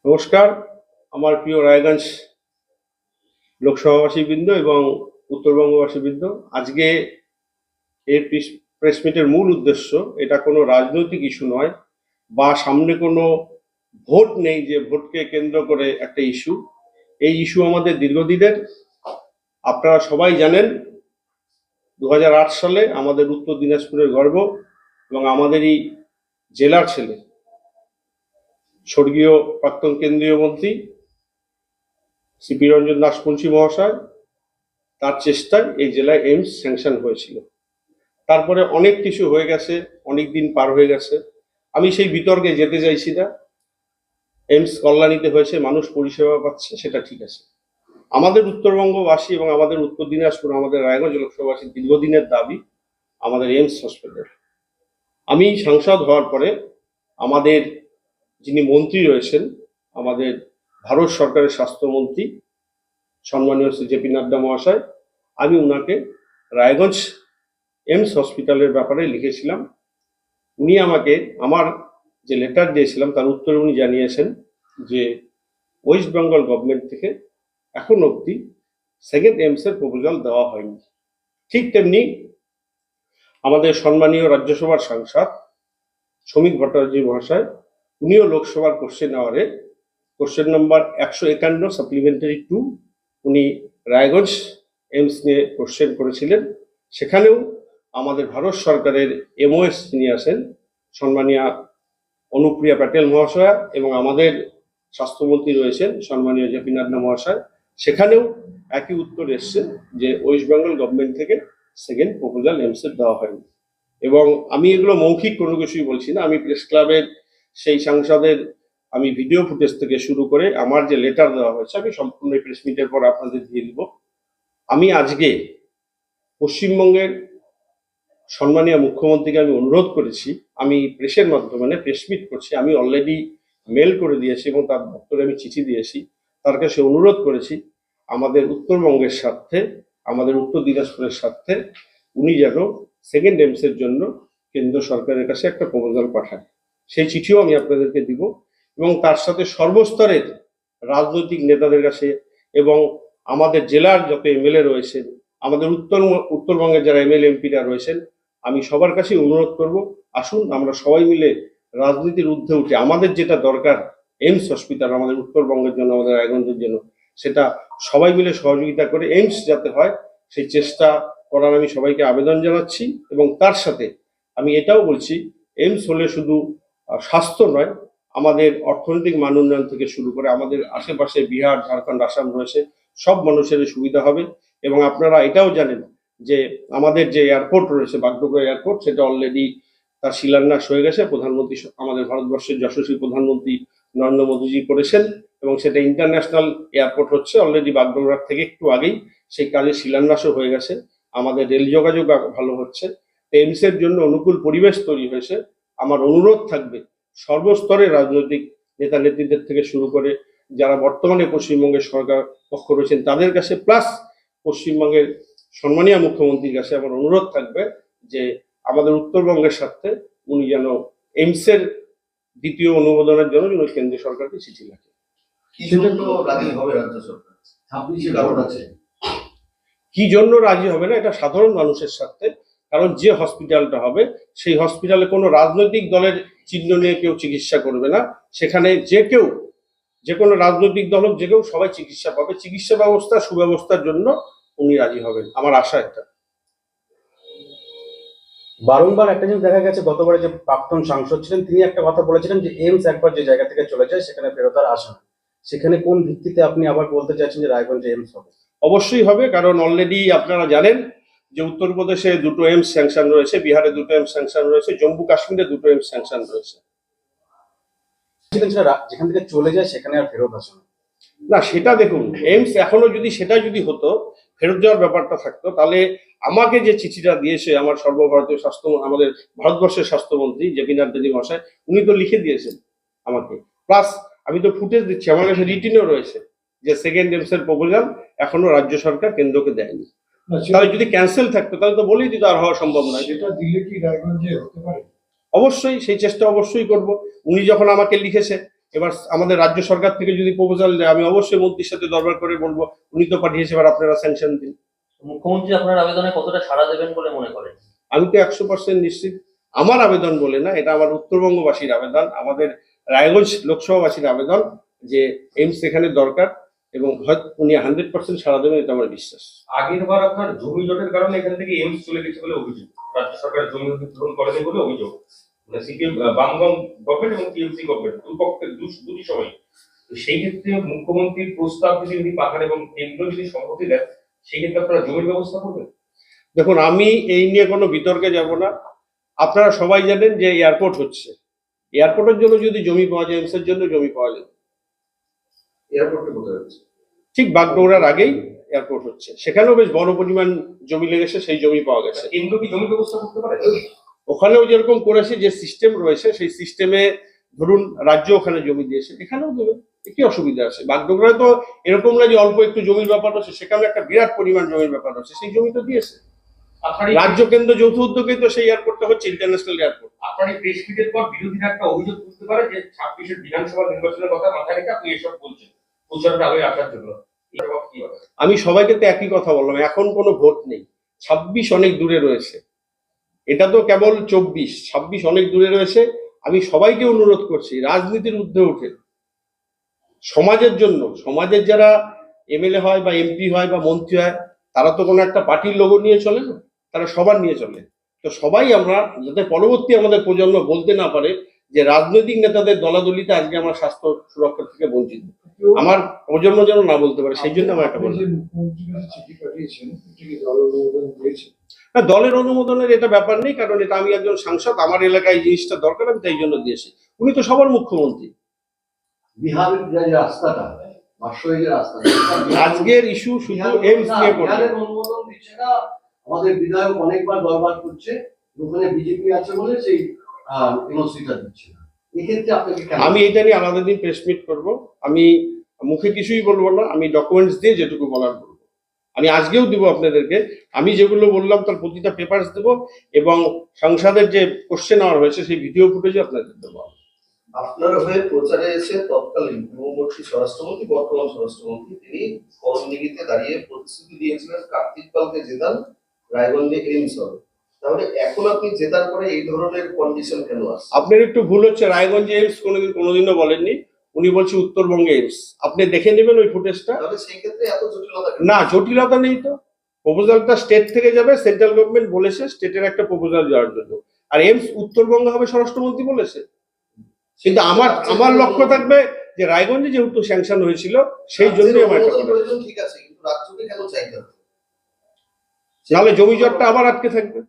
নমস্কার। আমার প্রিয় রায়গঞ্জ লোকসভাবাসীবৃন্দ এবং উত্তরবঙ্গবাসীবৃন্দ, আজকে এই প্রেস মিটের মূল উদ্দেশ্য, এটা কোনো রাজনৈতিক ইস্যু নয় বা সামনে কোনো ভোট নেই যে ভোটকে কেন্দ্র করে একটা ইস্যু। এই ইস্যু আমাদের দীর্ঘদিনের। আপনারা সবাই জানেন 2008 সালে আমাদের উত্তর দিনাজপুরের গর্ব এবং আমাদেরই জেলার ছেলে স্বর্গীয় প্রাক্তন কেন্দ্রীয় মন্ত্রী সিপি রঞ্জন দাসপঞ্চী মহাশয়, তার চেষ্টায় এই জেলায় এইমস স্যাংশন হয়েছিল। তারপরে অনেক কিছু হয়ে গেছে, অনেক দিন পার হয়ে গেছে, আমি সেই বিতর্কে যেতে চাইছি না। এইমস কল্যাণীতে হয়েছে, মানুষ পরিষেবা পাচ্ছে, সেটা ঠিক আছে। আমাদের উত্তরবঙ্গবাসী এবং আমাদের উত্তর দিনাজপুর, আমাদের রায়গঞ্জ লোকসভাবাসীর দীর্ঘদিনের দাবি আমাদের এইমস হসপিটাল। আমি সাংসদ হওয়ার পরে আমাদের যিনি মন্ত্রী রয়েছেন, আমাদের ভারত সরকারের স্বাস্থ্যমন্ত্রী সম্মানীয় শ্রী জেপি নাড্ডা মহাশয়, আমি ওনাকে রায়গঞ্জ এইমস হসপিটালের ব্যাপারে লিখেছিলাম। উনি আমাকে আমার যে লেটার দিয়েছিলাম তার উত্তরে উনি জানিয়েছেন যে ওয়েস্ট বেঙ্গল গভর্নমেন্ট থেকে এখন অবধি সেকেন্ড এইমসের প্রপোজাল দেওয়া হয়নি। ঠিক তেমনি আমাদের সম্মানীয় রাজ্যসভার সাংসদ শ্রমিক ভট্টাচার্য মহাশয়, উনিও লোকসভার কোশ্চেন আওয়ারে কোশ্চেন নম্বর 151 সাপ্লিমেন্টারি 2 উনি রায়গঞ্জ এইমস নিয়ে কোশ্চেন করেছিলেন। সেখানেও আমাদের ভারত সরকারের এমওএস যিনি আছেন সম্মানীয় অনুপ্রিয়া প্যাটেল মহাশয়া এবং আমাদের স্বাস্থ্যমন্ত্রী রয়েছেন সম্মানীয় জেপি নাড্ডা মহাশয়, সেখানেও একই উত্তর এসছে যে ওয়েস্ট বেঙ্গল গভর্নমেন্ট থেকে সেকেন্ড প্রপোজাল এইমসের দেওয়া হয়নি। এবং আমি এগুলো মৌখিক কোনো কিছুই বলছি না, আমি প্রেস ক্লাবের সেই সাংসদের আমি ভিডিও ফুটেজ থেকে শুরু করে আমার যে লেটার দেওয়া হয়েছে আমি সম্পূর্ণ প্রেস মিটের পর আপনাদের দিয়ে দিব। আমি আজকে পশ্চিমবঙ্গের সম্মানীয় মুখ্যমন্ত্রীকে আমি অনুরোধ করেছি, আমি প্রেসের মাধ্যমে প্রেস মিট করছি, আমি অলরেডি মেল করে দিয়েছি এবং তার দপ্তরে আমি চিঠি দিয়েছি, তার কাছে অনুরোধ করেছি আমাদের উত্তরবঙ্গের স্বার্থে, আমাদের উত্তর দিনাজপুরের স্বার্থে উনি যেন সেকেন্ড এইমসের জন্য কেন্দ্র সরকারের কাছে একটা প্রপোজাল পাঠায়। সেই চিঠিও আমি আপনাদেরকে দিব এবং তার সাথে সর্বস্তরের রাজনৈতিক নেতাদের কাছে এবং আমাদের জেলার যত এমএলএ রয়েছেন, আমাদের উত্তরবঙ্গের যারা এমএলএ এমপিরা রয়েছেন, আমি সবার কাছে অনুরোধ করব, আসুন আমরা সবাই মিলে রাজনীতির ঊর্ধ্বে উঠে আমাদের যেটা দরকার এইমস হসপিটাল আমাদের উত্তরবঙ্গের জন্য, আমাদের রায়গঞ্জের জন্য, সেটা সবাই মিলে সহযোগিতা করে এইমস যাতে হয় সেই চেষ্টা করার আমি সবাইকে আবেদন জানাচ্ছি। এবং তার সাথে আমি এটাও বলছি, এইমস হলে শুধু স্বাস্থ্য নয়, আমাদের অর্থনৈতিক মান উন্নয়ন থেকে শুরু করে আমাদের আশেপাশে বিহার, ঝাড়খণ্ড, আসাম রয়েছে, সব মানুষের সুবিধা হবে। এবং আপনারা এটাও জানেন যে আমাদের যে এয়ারপোর্ট রয়েছে বাগডোগরা এয়ারপোর্ট, সেটা অলরেডি তার শিলান্যাস হয়ে গেছে। প্রধানমন্ত্রী, আমাদের ভারতবর্ষের যশস্বী প্রধানমন্ত্রী নরেন্দ্র মোদীজি করেছেন এবং সেটা ইন্টারন্যাশনাল এয়ারপোর্ট হচ্ছে। অলরেডি বাগডোগরার থেকে একটু আগেই সেই কাজের শিলান্যাসও হয়ে গেছে। আমাদের রেল যোগাযোগ ভালো হচ্ছে। এইমসের জন্য অনুকূল পরিবেশ তৈরি হয়েছে। আমার অনুরোধ থাকবে সর্বস্তরের রাজনৈতিক নেতা নেত্রীদের থেকে শুরু করে যারা বর্তমানে পশ্চিমবঙ্গের সরকার পক্ষ রয়েছেন তাদের কাছে, প্লাস পশ্চিমবঙ্গের সম্মানীয় মুখ্যমন্ত্রীর কাছে আমার অনুরোধ থাকবে যে আমাদের উত্তরবঙ্গের স্বার্থে উনি যেন এইমসের দ্বিতীয় অনুমোদনের জন্য কেন্দ্রীয় সরকারকে চিঠি লেখে। কি জন্য রাজি হবে রাজ্য সরকার? কারণ আছে কি জন্য রাজি হবে না, এটা সাধারণ মানুষের স্বার্থে। কারণ যে হসপিটালটা হবে সেই হসপিটালে কোনো রাজনৈতিক দলের চিহ্ন নিয়ে কেউ চিকিৎসা করবে না। সেখানে যে কেউ, যে কোনো রাজনৈতিক দল হোক, যে কেউ, সবাই চিকিৎসা পাবে। চিকিৎসা ব্যবস্থা সুব্যবস্থার জন্য উনি রাজি হবেন, আমার আশা এটা। বারংবার একটা জিনিস দেখা গেছে, গতবারে যে প্রাক্তন সাংসদ ছিলেন তিনি একটা কথা বলেছিলেন যে এইমস একবার যে জায়গা থেকে চলে যায় সেখানে ফেরত আর আসে না। সেখানে কোন ভিত্তিতে আপনি আবার বলতে চাইছেন যে রায়গঞ্জে এইমস হবে? অবশ্যই হবে, কারণ অলরেডি আপনারা জানেন যে উত্তরপ্রদেশে 2টো এইমস স্যাংশন রয়েছে, বিহারে 2টো এইমস স্যাংশন রয়েছে, জম্মু কাশ্মীরে 2টো এইমস স্যাংশন রয়েছে। যেখান থেকে চলে যায় সেখানে আর ফেরত আসে না। না, সেটা দেখুন, এইমস এখনো যদি সেটা যদি হতো, ফেরত যাওয়ার ব্যাপারটা থাকতো, তাহলে আমাকে যে চিঠিটা দিয়েছে আমার সর্বভারতীয় আমাদের ভারতবর্ষের স্বাস্থ্যমন্ত্রী জেপি নাড্ডাজি মহাশয়, উনি তো লিখে দিয়েছেন আমাকে, প্লাস আমি তো ফুটেজ দিচ্ছি, আমার কাছে রিটিনও রয়েছে যে সেকেন্ড এইমসের প্রপোজাল এখনো রাজ্য সরকার কেন্দ্রকে দেয়নি। তাহলে যদি ক্যান্সেল থাকতো তাহলে তো বলেই দিত, আর হওয়া সম্ভব নয়। সেটা দিলে কি রায়গঞ্জে হতে পারে? অবশ্যই সেই চেষ্টা অবশ্যই করব। উনি যখন আমাকে লিখেছে এবার আমাদের রাজ্য সরকার থেকে যদি প্রপোজাল দেয় আমি অবশ্যই মন্ত্রীর সাথে দরবার করে বলবো উনি তো পাঠিয়েছে, এবার আপনারা স্যাংশন দিন। মুখ্যমন্ত্রী আপনার আবেদনে কতটা সাড়া দেবেন বলে মনে করেন? আমি তো 100% নিশ্চিত। আমার আবেদন বলে না, এটা আমার উত্তরবঙ্গবাসীর আবেদন, আমাদের রায়গঞ্জ লোকসভাবাসীর আবেদন যে এইমস এখানে দরকার, এবং হয়তো উনি 100% সাড়া দেবেন, এটা আমার বিশ্বাস। আগের বার আপনার জমি জটের কারণে এখান থেকে এইমস চলে গেছে বলে অভিযোগ, রাজ্য সরকার জমি অধিগ্রহণ করেনি বলে অভিযোগ, মানে সিপিএম বামগং গভর্নমেন্ট এবং টিএমসি গভর্নমেন্ট দুপক্ষের দুটি সময়। তো সেই ক্ষেত্রে মুখ্যমন্ত্রীর প্রস্তাব যদি পাঠান এবং কেন্দ্র যদি সম্মতি দেন, সেই ক্ষেত্রে আপনারা জমির ব্যবস্থা করবেন? দেখুন, আমি এই নিয়ে কোনো বিতর্কে যাব না। আপনারা সবাই জানেন যে এয়ারপোর্ট হচ্ছে, এয়ারপোর্টের জন্য যদি জমি পাওয়া যায়, এইমসের জন্য জমি পাওয়া যায়। এয়ারপোর্টে কোথায় হচ্ছে? ঠিক বাগডোগরার আগেই এয়ারপোর্ট হচ্ছে, সেখানেও বেশ বড় পরিমাণ জমি লেগেছে, সেই জমি পাওয়া গেছে। কেন্দ্র কি জমির ব্যবস্থা করতে পারে? ওখানেও যেরকম করেছে, যে সিস্টেম রয়েছে সেই সিস্টেমে ধরুন রাজ্য ওখানে জমি দিয়েছে, এখানেও দেবে, কি অসুবিধা আছে? বাগডোগরায় তো এরকম না যে অল্প একটু জমির ব্যাপার হচ্ছে, সেখানে একটা বিরাট পরিমাণ জমির ব্যাপার হচ্ছে, সেই জমি তো দিয়েছে। আপনার রাজ্য কেন্দ্র যৌথ উদ্যোগে তো সেই এয়ারপোর্টটা হচ্ছে ইন্টারন্যাশনাল এয়ারপোর্ট। আপনার এই প্রেস মিটের পর বিরোধীরা একটা অভিযোগ তুলতে পারে যে 26-এর বিধানসভা নির্বাচনের কথা মাথায় রেখে আপনি এসব বলছেন প্রচারটা আগে আসার জন্য। এর জবাব কি হবে? আমি সবাইকে তো একই কথা বললাম, এখন কোনো ভোট নেই, 26 অনেক দূরে রয়েছে, এটা তো কেবল 24, 26 অনেক দূরে রয়েছে। আমি সবাইকে অনুরোধ করছি রাজনীতির ঊর্ধ্বে উঠে সমাজের জন্য, সমাজের যারা এমএলএ হয় বা এমপি হয় বা মন্ত্রী হয়, তারা তো কোনো একটা পার্টির লোগো নিয়ে চলে না, তারা সবার নিয়ে চলে। তো সবাই আমরা, যাতে পরবর্তী আমাদের প্রজন্ম বলতে না পারে যে রাজনৈতিক নেতাদের দলাদলিতে আজকে আমরা স্বাস্থ্য সুরক্ষা থেকে বঞ্চিত, আমার প্রজন্ম যেন না বলতে পারে, সেই জন্য আমার একটা বললাম। না, দলের অনুমোদনের এটা ব্যাপার নেই, কারণ এটা আমি একজন সাংসদ, আমার এলাকায় এই জিনিসটা দরকার, আমি তাই জন্য দিয়েছি। উনি তো সবার মুখ্যমন্ত্রী। বিহারের যে রাস্তাটা, বাসয়ের যে রাস্তাটা, আজকের ইস্যু শুধু এইমস নিয়ে পড়বে। বিহারের অনুমোদন দিচ্ছে না, আমাদের বিধায়ক অনেকবার দরবার করছে, ওখানে বিজেপি আছে বলে সেই এনওসিটা দিচ্ছে না। এক্ষেত্রে আপনাকে কেন? আমি এটা নিয়ে আলাদা দিন প্রেস মিট করবো। আমি মুখে কিছুই বলবো না, আমি ডকুমেন্টস দিয়ে যেটুকু বলার বলবো। আমি আজকেও দিব আপনাদেরকে, আমি যেগুলো বললাম তার প্রতিটা পেপারস দেবো, এবং সংসদের যে কোশ্চেন আওয়ার হয়েছে সেই ভিডিও ফুটেজও আপনাদের দেবো। আপনার হয়ে প্রচারে এসে তৎকালীন পূর্ববর্তী স্বরাষ্ট্রমন্ত্রী, বর্তমান স্বরাষ্ট্রমন্ত্রী, তিনি করণদিঘিতে দাঁড়িয়ে প্রতিশ্রুতি দিয়েছিলেন কার্তিক পালকে জেতান, রায়গঞ্জে এইমস হবে। তাহলে এখন আপনি জেতার পরে এই ধরনের কন্ডিশন কেন আসছে? আপনার একটু ভুল হচ্ছে, রায়গঞ্জে এইমস কোনোদিনও বলেননি, উনি বলছে উত্তরবঙ্গে এইমস। আপনি দেখে নেবেন ওই ফুটেজটা। তাহলে সেই ক্ষেত্রে এত জটিলতা কেন? না, জটিলতা নেই তো, প্রপোজালটা স্টেট থেকে যাবে, সেন্ট্রাল গভর্নমেন্ট বলেছে স্টেটের একটা প্রপোজাল যাওয়ার জন্য, আর এইমস উত্তরবঙ্গ হবে স্বরাষ্ট্রমন্ত্রী বলেছে। কিন্তু আমার লক্ষ্য থাকবে যে রায়গঞ্জে যেহেতু স্যাংশন হয়েছিল, সেই জন্যই আমার একটা অনুমোদন কথা। প্রয়োজন, ঠিক আছে, কিন্তু রাজ্যকে কেন চাইতে হবে? নাহলে জমি জটটা আবার আটকে থাকবে।